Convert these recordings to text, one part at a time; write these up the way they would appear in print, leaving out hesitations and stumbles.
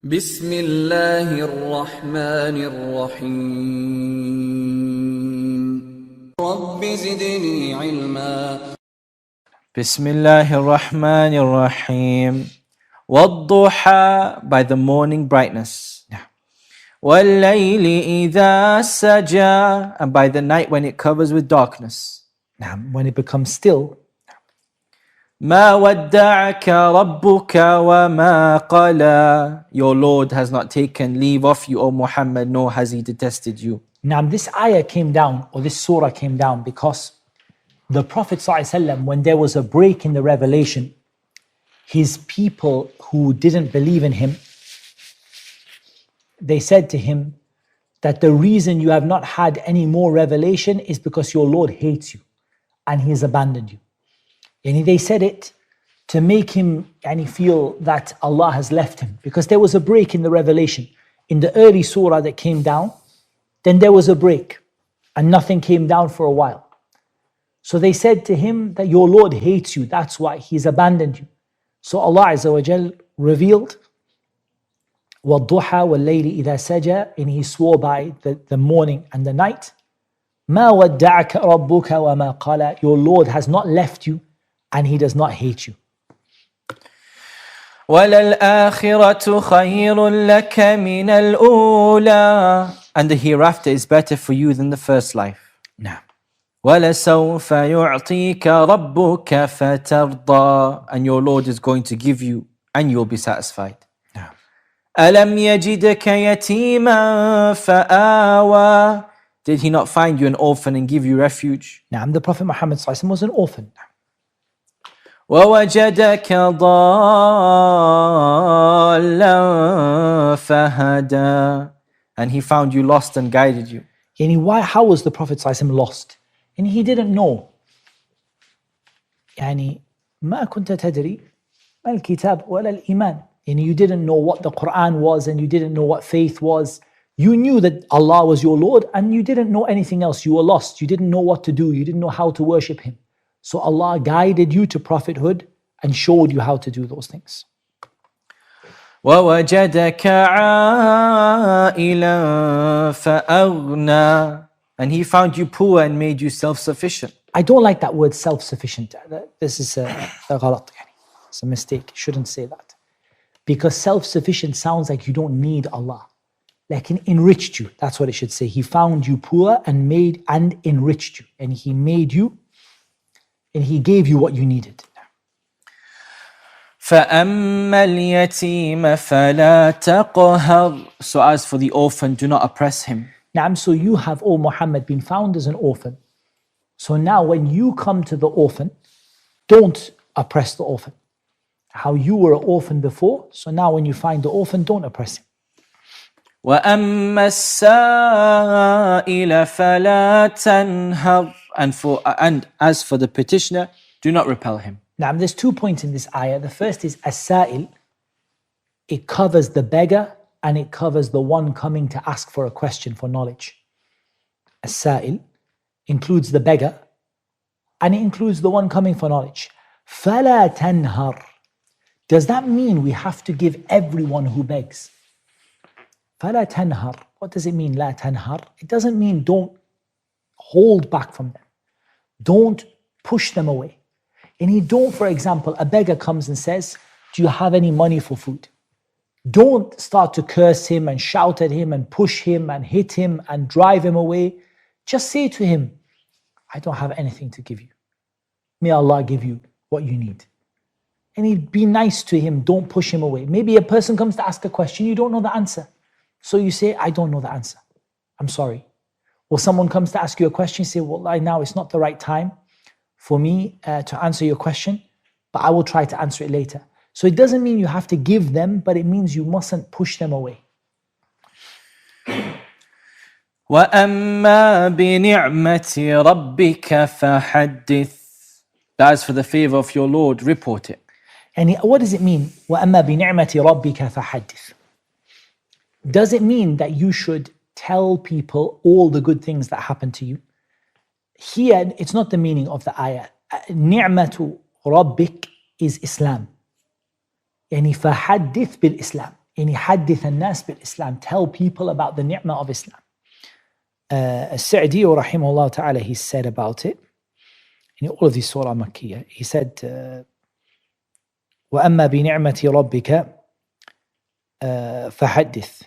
بسم الله الرحمن الرحيم رب زدني علما بسم الله الرحمن الرحيم والضحى by the morning brightness. والليل إذا سجى, and by the night when it covers with darkness. When it becomes still. ما ودعك ربك وما قلى, your Lord has not taken leave of you, O Muhammad, nor has he detested you. Now this ayah came down, or this surah came down, because the Prophet ﷺ, when there was a break in the revelation, his people who didn't believe in him, they said to him that the reason you have not had any more revelation is because your Lord hates you and he has abandoned you. And they said it to make him feel that Allah has left him, because there was a break in the revelation. In the early surah that came down, then there was a break and nothing came down for a while. So they said to him that your Lord hates you, that's why he's abandoned you. So Allah Azza wa Jal revealed, وَالضُّحَى وَاللَّيْلِ إِذَا سَجَى, and he swore by the morning and the night. مَا وَدَّعَكَ رَبُّكَ وَمَا قَلَى, your Lord has not left you and he does not hate you. وَلَلْآخِرَةُ خَيْرٌ لَكَ مِنَ الْأُولَى, and the hereafter is better for you than the first life. Now, وَلَسَوْفَ يُعْطِيكَ رَبُّكَ فَتَرْضَى, and your Lord is going to give you and you'll be satisfied. now. أَلَمْ يَجِدْكَ يَتِيمًا فَآوَى, did he not find you an orphan and give you refuge? Now, the Prophet Muhammad ﷺ was an orphan. وَوَجَدَكَ ضَالًّا فَهَدَى, and he found you lost and guided you. How was the Prophet ﷺ lost? And he didn't know. ما كنت تدري ما الكتاب ولا الإيمان. You didn't know what the Quran was and you didn't know what faith was. You knew that Allah was your Lord and you didn't know anything else. You were lost. You didn't know what to do. You didn't know how to worship Him. So Allah guided you to prophethood and showed you how to do those things. وَوَجَدَكَ عَائِلًا فَأَغْنَى, and he found you poor and made you self-sufficient. I don't like that word self-sufficient. This is a غلط. It's a mistake. You shouldn't say that. Because self-sufficient sounds like you don't need Allah. Like he enriched you. That's what it should say. He found you poor and enriched you. And he made you, and he gave you what you needed. فَأَمَّا الْيَتِيمَ فَلَا تَقْهَرْ, so as for the orphan, do not oppress him. So you have, O Muhammad, been found as an orphan. So now when you come to the orphan, don't oppress the orphan. How you were an orphan before, so now when you find the orphan, don't oppress him. وَأَمَّا السَّائِلَ فَلَا تَنْهَرْ, and as for the petitioner, do not repel him. Now there's 2 points in this ayah. The first is as-sa'il. It covers the beggar and it covers the one coming to ask for a question for knowledge. As-sa'il includes the beggar and it includes the one coming for knowledge. فَلَا تَنْهَرْ, does that mean we have to give everyone who begs? فَلَا تَنْهَرْ, what does it mean, لَا تَنْهَرْ? It doesn't mean don't hold back from them. Don't push them away. And don't, for example, a beggar comes and says, do you have any money for food? Don't start to curse him and shout at him and push him and hit him and drive him away. Just say to him, I don't have anything to give you. May Allah give you what you need. And be nice to him, don't push him away. Maybe a person comes to ask a question, you don't know the answer. So you say, I don't know the answer. I'm sorry. Or someone comes to ask you a question, you say, well, now it's not the right time for me to answer your question, but I will try to answer it later. So it doesn't mean you have to give them, but it means you mustn't push them away. وَأَمَّا بِنِعْمَةِ رَبِّكَ فَحَدِّثْ, as for the favor of your Lord, report it. And what does it mean? وَأَمَّا بِنِعْمَةِ رَبِّكَ فَحَدِّثْ. Does it mean that you should tell people all the good things that happen to you? Here, it's not the meaning of the ayah. Ni'matu Rabbik is Islam. فَحَدِّثْ بِالْإِسْلام. يعني حدث الناس بالإسلام, tell people about the ni'mah of Islam. As-Sa'di rahimahullah ta'ala, he said about it, in all of these surah Makkiyah, he said, وَأَمَّا بِنِعْمَةِ رَبِّكَ فَحَدِّث.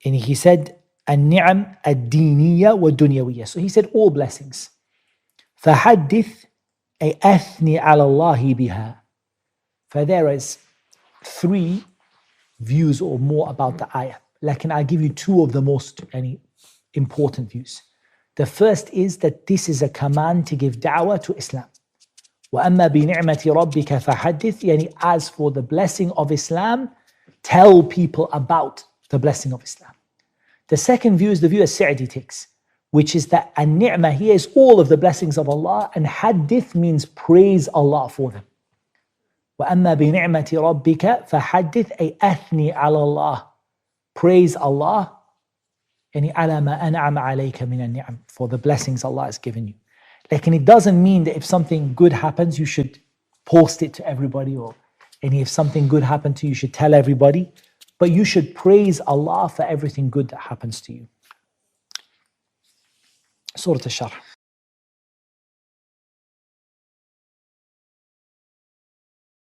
And he said, النِّعَمْ الدِّينِيَّة وَالدُّنْيَوِيَّة. So he said all blessings. فَحَدِّث أي أثني على الله بها. For there is 3 views or more about the ayah. Lakin I'll give you 2 of the most important views. The first is that this is a command to give da'wah to Islam. وَأَمَّا بِنِعْمَةِ رَبِّكَ فَحَدِّث. Yani as for the blessing of Islam, tell people about the blessing of Islam. The second view is the view as-Sa'di takes, which is that an-ni'mah here is all of the blessings of Allah, and hadith means praise Allah for them. وَأَمَّا بِنِعْمَةِ رَبِّكَ فَحَدِّث أي أثني على الله. Praise Allah, يعني على ما أنعم عليك من النعم, for the blessings Allah has given you. Like, and it doesn't mean that if something good happens, you should post it to everybody, or if something good happened to you, you should tell everybody. But you should praise Allah for everything good that happens to you. Surah Al-Sharh.